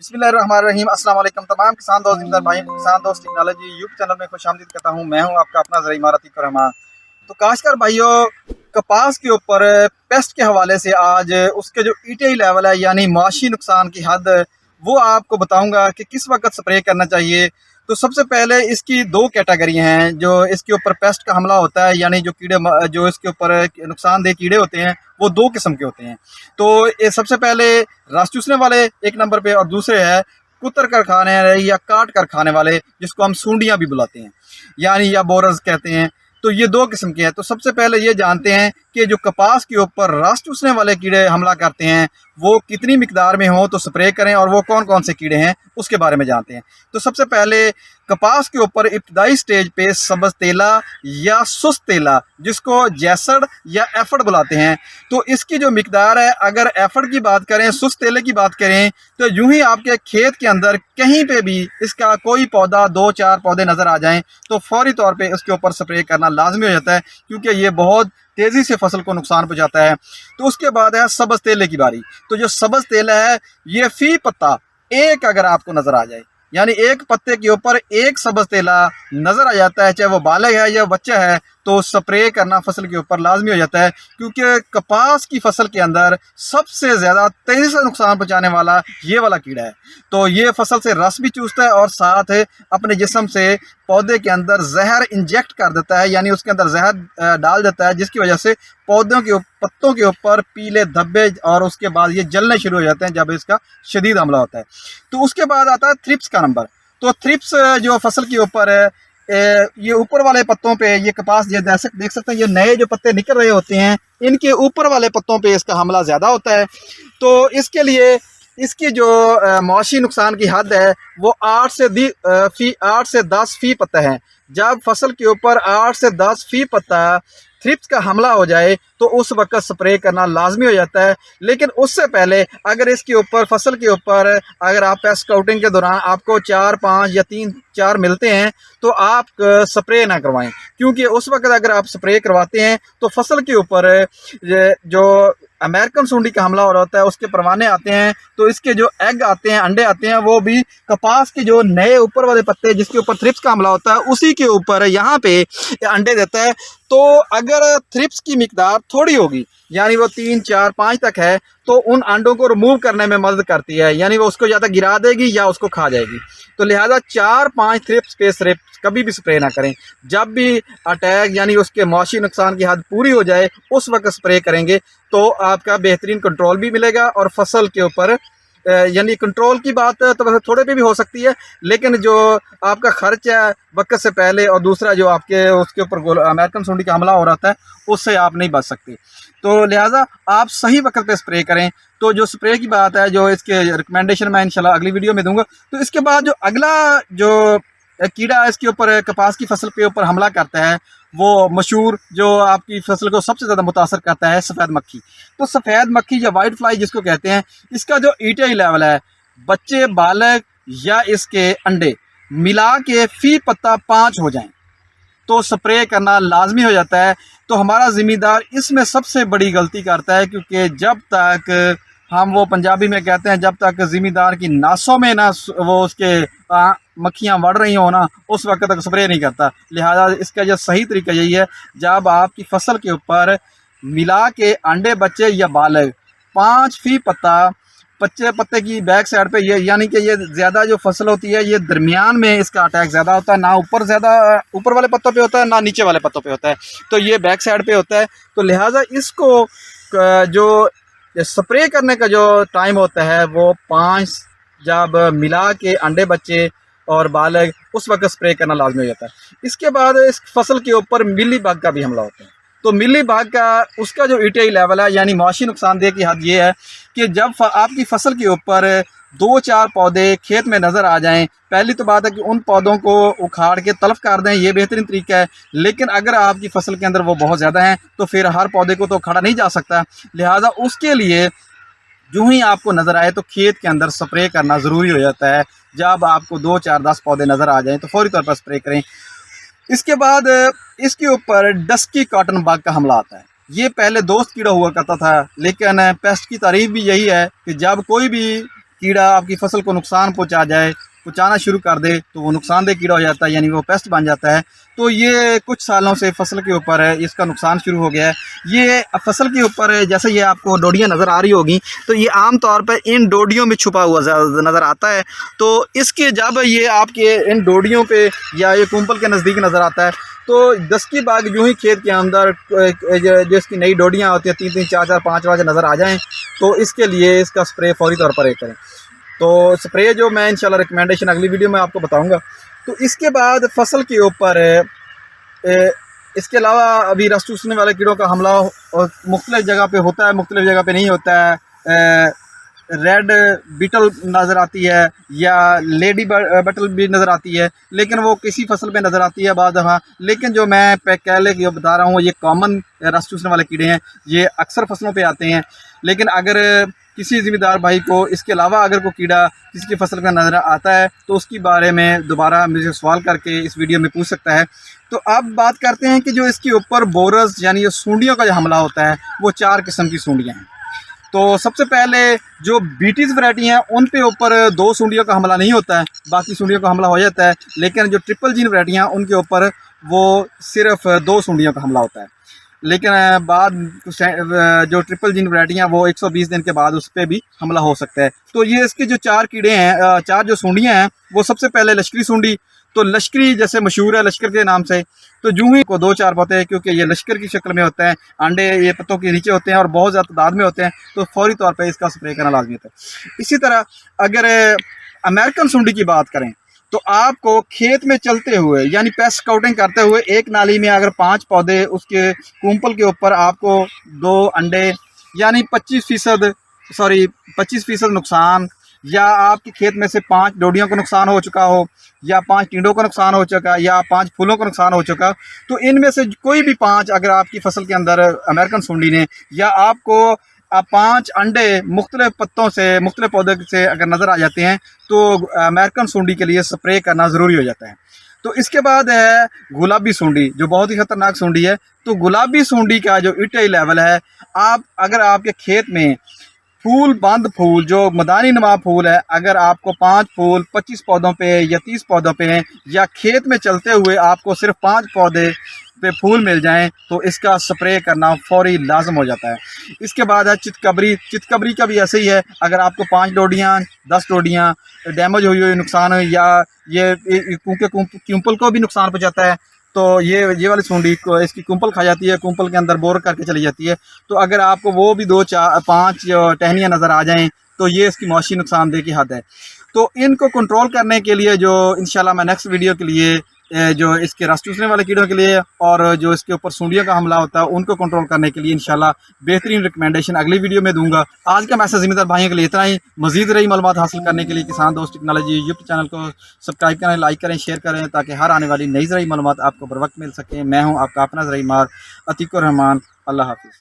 बिस्मिल्लाहिर्रहमानिर्रहीम। अस्सलाम वालेकुम तमाम किसान दोस्त जिम्मेदार भाई किसान दोस्त टेक्नोलॉजी यूट्यूब चैनल में खुशामदीद करता हूँ। मैं हूँ आपका अपना ज़रा इमारती रहमान। तो काश्तकार भाइयों, कपास के ऊपर पेस्ट के हवाले से आज उसके जो ईटीआई लेवल है यानी मुआशी नुकसान की हद, वो आपको बताऊंगा कि किस वक्त स्प्रे करना चाहिए। तो सबसे पहले इसकी दो कैटेगरी हैं। जो इसके ऊपर पेस्ट का हमला होता है यानी जो कीड़े जो इसके ऊपर नुकसानदेह कीड़े होते हैं वो दो किस्म के होते हैं। तो ये सबसे पहले रस चूसने वाले एक नंबर पे, और दूसरे है कुतर कर खाने या काट कर खाने वाले, जिसको हम सूंडियाँ भी बुलाते हैं यानी या बोरस कहते हैं। तो ये दो किस्म के हैं। तो सबसे पहले ये जानते हैं कि जो कपास के ऊपर रस चूसने वाले कीड़े हमला करते हैं वो कितनी मिकदार में हो तो स्प्रे करें, और वो कौन कौन से कीड़े हैं उसके बारे में जानते हैं। तो सबसे पहले कपास के ऊपर इब्तदाई स्टेज पे सब्ज़ तेला या सुस्त तेला, जिसको जैसड या एफड बुलाते हैं, तो इसकी जो मिकदार है, अगर एफड की बात करें, सुस्त तेले की बात करें, तो यूं ही आपके खेत के अंदर कहीं पे भी इसका कोई पौधा, दो चार पौधे नज़र आ जाएं तो फौरी तौर पे इसके ऊपर स्प्रे करना लाजमी हो जाता है, क्योंकि ये बहुत तेज़ी से फसल को नुकसान पहुंचाता है। तो उसके बाद है सब्ज़ तेले की बारी। तो जो सब्ज़ तेला है, ये फी पत्ता एक अगर आपको नज़र आ जाए, यानी एक पत्ते के ऊपर एक सब्ज़ तेला नज़र आ जाता है, चाहे वो बालग है या बच्चा है, तो स्प्रे करना फसल के ऊपर लाजमी हो जाता है। क्योंकि कपास की फसल के अंदर सबसे ज़्यादा तेज़ी से नुकसान पहुंचाने वाला ये वाला कीड़ा है। तो ये फसल से रस भी चूसता है और साथ अपने जिस्म से पौधे के अंदर जहर इंजेक्ट कर देता है, यानी उसके अंदर जहर डाल देता है, जिसकी वजह से पौधों के पत्तों के ऊपर पीले धब्बे और उसके बाद ये जलने शुरू हो जाते हैं जब इसका शदीद हमला होता है। तो उसके बाद आता है थ्रिप्स का नंबर। तो थ्रिप्स जो फसल के ऊपर है, ये ऊपर वाले पत्तों पे, ये कपास ये देख सकते हैं, ये नए जो पत्ते निकल रहे होते हैं, इनके ऊपर वाले पत्तों पे इसका हमला ज़्यादा होता है। तो इसके लिए इसकी जो मुआशी नुकसान की हद है वो 8 से 10 फी पत्ता है। जब फसल के ऊपर 8 से 10 फी पत्ता थ्रिप्स का हमला हो जाए तो उस वक्त स्प्रे करना लाजमी हो जाता है। लेकिन उससे पहले अगर इसके ऊपर फसल के ऊपर अगर आप पेस्ट स्काउटिंग के दौरान आपको 4, 5 या 3, 4 मिलते हैं तो आप स्प्रे ना करवाएं, क्योंकि उस वक्त अगर आप स्प्रे करवाते हैं तो फसल के ऊपर जो अमेरिकन सूंडी का हमला हो रहा होता है उसके परवाने आते हैं, तो इसके जो एग आते हैं, अंडे आते हैं, वो भी कपास के जो नए ऊपर वाले पत्ते जिसके ऊपर थ्रिप्स का हमला होता है उसी के ऊपर यहाँ पे अंडे देता है। तो अगर थ्रिप्स की मिकदार थोड़ी होगी, यानी वो 3, 4, 5 तक है, तो उन अंडों को रिमूव करने में मदद करती है, यानी वो उसको या तो गिरा देगी या उसको खा जाएगी। तो लिहाजा 4, 5 थ्रिप्स पे सिर्फ कभी भी स्प्रे ना करें। जब भी अटैक यानी उसके मुआशी नुकसान की हद पूरी हो जाए उस वक्त स्प्रे करेंगे तो आपका बेहतरीन कंट्रोल भी मिलेगा, और फसल के ऊपर यानी कंट्रोल की बात तो थोड़े पे भी हो सकती है, लेकिन जो आपका खर्च है वक्त से पहले, और दूसरा जो आपके उसके ऊपर अमेरिकन सूंडी का हमला हो रहा था उससे आप नहीं बच सकते। तो लिहाजा आप सही वक्त पे स्प्रे करें। तो जो स्प्रे की बात है, जो इसके रिकमेंडेशन मैं इंशाल्लाह अगली वीडियो में दूंगा। तो इसके बाद जो अगला जो कीड़ा इसके ऊपर कपास की फसल के ऊपर हमला करता है, वो मशहूर जो आपकी फसल को सबसे ज़्यादा मुतासर करता है, सफ़ेद मक्खी। तो सफ़ेद मक्खी या वाइट फ्लाई जिसको कहते हैं, इसका जो ईटीआई लेवल है, बच्चे, बालक या इसके अंडे मिला के फी पत्ता 5 हो जाएं तो स्प्रे करना लाजमी हो जाता है। तो हमारा ज़िम्मेदार इसमें सबसे बड़ी गलती करता है, क्योंकि जब तक हम, वो पंजाबी में कहते हैं, जब तक ज़िम्मेदार की नासों में ना वो उसके मक्खियाँ बढ़ रही हो ना, उस वक्त तक स्प्रे नहीं करता। लिहाजा इसका जो सही तरीका यही है, जब आपकी फसल के ऊपर मिला के अंडे, बच्चे या बालग 5 फी पत्ता, पत्ते की बैक साइड पे, ये यानी कि ये ज़्यादा जो फसल होती है ये दरमियान में इसका अटैक ज़्यादा होता है, ना ऊपर ज़्यादा ऊपर वाले पत्तों पे होता है, ना नीचे वाले पत्तों पे होता है, तो ये बैक साइड पे होता है। तो लिहाजा इसको जो स्प्रे करने का जो टाइम होता है वो 5, जब मिला के अंडे, बच्चे और बालग, उस वक्त स्प्रे करना लाजमी हो जाता है। इसके बाद इस फसल के ऊपर मिली बाग का भी हमला होता है। तो मिली बाग का उसका जो ईटीआई लेवल है यानी मुआशी नुकसानदेह की हद ये है कि जब आपकी फसल के ऊपर 2, 4 पौधे खेत में नज़र आ जाएं, पहली तो बात है कि उन पौधों को उखाड़ के तलफ कर दें, ये बेहतरीन तरीका है। लेकिन अगर आपकी फसल के अंदर वो बहुत ज़्यादा हैं तो फिर हर पौधे को तो उखाड़ा नहीं जा सकता। लिहाजा उसके लिए जो ही आपको नज़र आए तो खेत के अंदर स्प्रे करना ज़रूरी हो जाता है। जब आपको 2, 4, 10 पौधे नज़र आ जाएं तो फौरी तौर पर स्प्रे करें। इसके बाद इसके ऊपर डस्की कॉटन बग का हमला आता है। ये पहले दोस्त कीड़ा हुआ करता था, लेकिन पेस्ट की तारीफ भी यही है कि जब कोई भी कीड़ा आपकी फसल को नुकसान पहुंचाना शुरू कर दे तो वो नुकसानदेह कीड़ा हो जाता है, यानी वो पेस्ट बन जाता है। तो ये कुछ सालों से फसल के ऊपर है, इसका नुकसान शुरू हो गया है। ये फसल के ऊपर जैसे ये आपको डोडियाँ नज़र आ रही होगी, तो ये आम तौर पर इन डोडियों में छुपा हुआ नज़र आता है। तो इसके जब ये आपके इन डोडियों पे या ये कुंपल के नज़दीक नज़र आता है, तो दस्तकी बाग यूँ ही खेत के अंदर जो इसकी नई डोडियाँ होती हैं 3-3, 4-4, 5-5 नज़र आ जाएँ, तो इसके लिए इसका स्प्रे फौरी तौर पर करें। तो स्प्रे जो मैं इंशाल्लाह रिकमेंडेशन अगली वीडियो में आपको बताऊंगा। तो इसके बाद फसल के ऊपर इसके अलावा अभी रस चूसने वाले कीड़ों का हमला मुख्तलिफ जगह पे होता है, मुख्तलिफ जगह पे नहीं होता है। रेड बीटल नज़र आती है या लेडी बटल भी नज़र आती है, लेकिन वो किसी फसल पे नज़र आती है बाद दफ़ा। लेकिन जो मैं पहले की बता रहा हूँ, ये कॉमन रस चूसने वाले कीड़े हैं, ये अक्सर फसलों पे आते हैं। लेकिन अगर किसी ज़िम्मेदार भाई को इसके अलावा अगर कोई कीड़ा किसी की फसल का नज़र आता है तो उसके बारे में दोबारा मुझे सवाल करके इस वीडियो में पूछ सकता है। तो अब बात करते हैं कि जो इसके ऊपर बोरस यानी ये सूंडियों का जो हमला होता है, वो 4 किस्म की सूंडियाँ हैं। तो सबसे पहले जो बीटीज़ वैरायटी हैं उन पे ऊपर 2 सूंडियों का हमला नहीं होता है, बाकी सूंडियों का हमला हो जाता है। लेकिन जो ट्रिपल जीन वैरायटियाँ उनके ऊपर वो सिर्फ 2 सूंडियों का हमला होता है। लेकिन बाद जो ट्रिपल जीन वैरायटियाँ वो 120 दिन के बाद उस पर भी हमला हो सकता है। तो ये इसके जो 4 कीड़े हैं, 4 जो सूंडियाँ हैं, वो सबसे पहले लश्करी सूंडी। तो लश्करी जैसे मशहूर है लश्कर के नाम से, तो जूं ही को 2-4 पौधे हैं, क्योंकि ये लश्कर की शक्ल में होता है, अंडे ये पत्तों के नीचे होते हैं और बहुत ज़्यादा तादाद में होते हैं, तो फौरी तौर पर इसका स्प्रे करना लाजमी होता है। इसी तरह अगर अमेरिकन सूंडी की बात करें, तो आपको खेत में चलते हुए यानी पेस्ट स्काउटिंग करते हुए एक नाली में अगर 5 पौधे उसके कुंपल के ऊपर आपको 2 अंडे यानी 25% नुकसान, या आपके खेत में से 5 डोडियों को नुकसान हो चुका हो, या 5 टिंडों का नुकसान हो चुका, या 5 फूलों का नुकसान हो चुका, तो इनमें से कोई भी 5 अगर आपकी फसल के अंदर अमेरिकन सूंडी ने, या आपको 5 अंडे मुख्तलिफ पत्तों से मुख्तलिफ पौधे से अगर नज़र आ जाते हैं, तो अमेरिकन सूंडी के लिए स्प्रे करना ज़रूरी हो जाता है। तो इसके बाद है गुलाबी सूंडी, जो बहुत ही ख़तरनाक सूंडी है। तो गुलाबी सूंडी का जो ईटीआई लेवल है, अगर आपके खेत में बंद फूल जो मदानी नुमा फूल है, अगर आपको 5 फूल 25 पौधों पे या 30 पौधों पे हैं, या खेत में चलते हुए आपको सिर्फ 5 पौधे पे फूल मिल जाएं, तो इसका स्प्रे करना फौरी लाजम हो जाता है। इसके बाद है चितकबरी का भी ऐसे ही है। अगर आपको 5 डोडियाँ 10 डोडियाँ डैमेज हुई नुकसान हुई, या ये कुंपल को भी नुकसान पहुँचाता है, तो ये वाली सूंडी को इसकी कुंपल खा जाती है, कुंपल के अंदर बोर करके चली जाती है। तो अगर आपको वो भी 2-4-5 टहनियाँ नज़र आ जाएं, तो ये इसकी मौशी नुकसानदेह की हद है। तो इनको कंट्रोल करने के लिए जो इंशाल्लाह मैं नेक्स्ट वीडियो के लिए जो इसके रस चूसने वाले कीड़ों के लिए और जो इसके ऊपर सूंडियों का हमला होता है उनको कंट्रोल करने के लिए इंशाल्लाह बेहतरीन रिकमेंडेशन अगली वीडियो में दूंगा। आज का मैसेज ज़िम्मेदार भाइयों के लिए इतना ही। मज़ीद रही मालूमात हासिल करने के लिए किसान दोस्त टेक्नोलॉजी यूट्यूब चैनल को सब्सक्राइब करें, लाइक करें, शेयर करें, ताकि हर आने वाली नई ज़रूरी मालूमात आपको बर वक्त मिल सके। मैं हूँ आपका अपना ज़रूरी मार अतीकुर रहमान। अल्लाह हाफिज़।